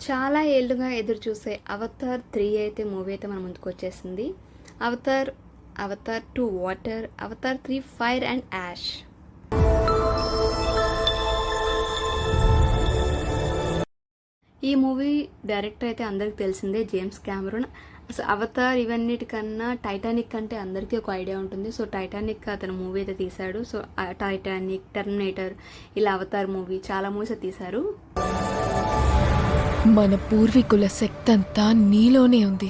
చాలా ఏళ్ళుగా ఎదురు చూసే అవతార్ 3 అయితే మూవీ అయితే మన ముందుకు వచ్చేసింది. Avatar, Avatar 2 water, Avatar 3 fire and ash. ఈ మూవీ డైరెక్టర్ అయితే అందరికి తెలిసిందే, జేమ్స్ కెమెరూన్. అసలు అవతార్ ఇవన్నిటికన్నా టైటానిక్ అంటే అందరికీ ఒక ఐడియా ఉంటుంది. సో టైటానిక్ అతను మూవీ అయితే తీశాడు. సో టైటానిక్, టర్మినేటర్, ఇలా అవతార్ మూవీ చాలా మూవీస్ తీశారు. మన పూర్వీకుల శక్తంతా నీలోనే ఉంది.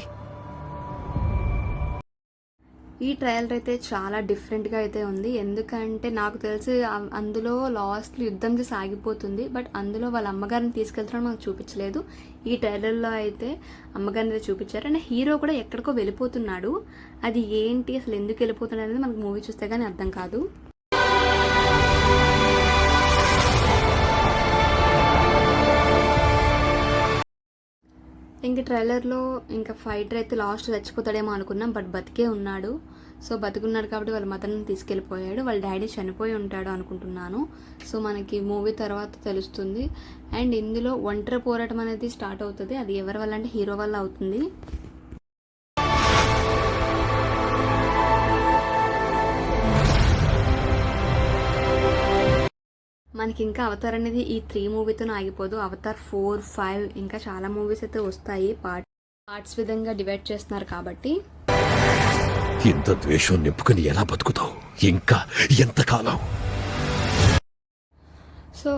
ఈ ట్రయలర్ అయితే చాలా డిఫరెంట్గా అయితే ఉంది. ఎందుకంటే నాకు తెలిసి అందులో లాస్ట్లో యుద్ధం సాగిపోతుంది, బట్ అందులో వాళ్ళ అమ్మగారిని తీసుకెళ్తారని మనకు చూపించలేదు. ఈ ట్రైలర్లో అయితే అమ్మగారిని అయితే చూపించారు. అండ్ హీరో కూడా ఎక్కడికో వెళ్ళిపోతున్నాడు. అది ఏంటి, అసలు ఎందుకు వెళ్ళిపోతున్నాడు అనేది మనకు మూవీ చూస్తే కానీ అర్థం కాదు. ఇంక ట్రైలర్లో ఇంకా ఫైటర్ అయితే లాస్ట్ చచ్చిపోతాడేమో అనుకున్నాం, బట్ బతికే ఉన్నాడు. సో బతుకున్నాడు కాబట్టి వాళ్ళ మదర్ని తీసుకెళ్ళిపోయాడు. వాళ్ళ డాడీ చనిపోయి ఉంటాడు అనుకుంటున్నాను. సో మనకి మూవీ తర్వాత తెలుస్తుంది. అండ్ ఇందులో ఒంటరి పోరాటం అనేది స్టార్ట్ అవుతుంది. అది ఎవరి వల్ల అంటే హీరో వల్ల అవుతుంది. మనకి ఇంకా అవతార్ అనేది ఈ 3 మూవీతోనే ఆగిపోదు. అవతార్ 4, 5 ఇంకా చాలా మూవీస్ అయితే వస్తాయి. పార్ట్స్ విధంగా డివైడ్ చేస్తున్నారు కాబట్టి. ఇంత ద్వేషం నింపుకుని ఎలా బతుకుతావు ఇంకా ఎంతకాలం? సో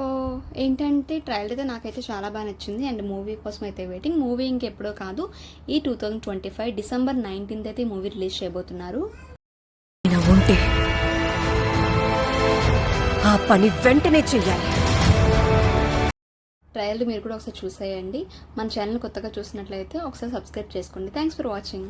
ఏంటంటే ట్రయల్ అయితే నాకైతే చాలా బాగా నచ్చింది. అండ్ మూవీ కోసం అయితే వెయిటింగ్. మూవీ ఇంకెప్పుడో కాదు, ఈ 2025 డిసెంబర్ 19th అయితే ఈ మూవీ రిలీజ్ చేయబోతున్నారు. ఉంటే ఆ పని వెంటనే చెయ్యాలి. ట్రయల్ మీరు కూడా ఒకసారి చూసేయండి. మన ఛానల్ కొత్తగా చూసినట్లయితే ఒకసారి సబ్స్క్రైబ్ చేసుకోండి. Thanks for watching.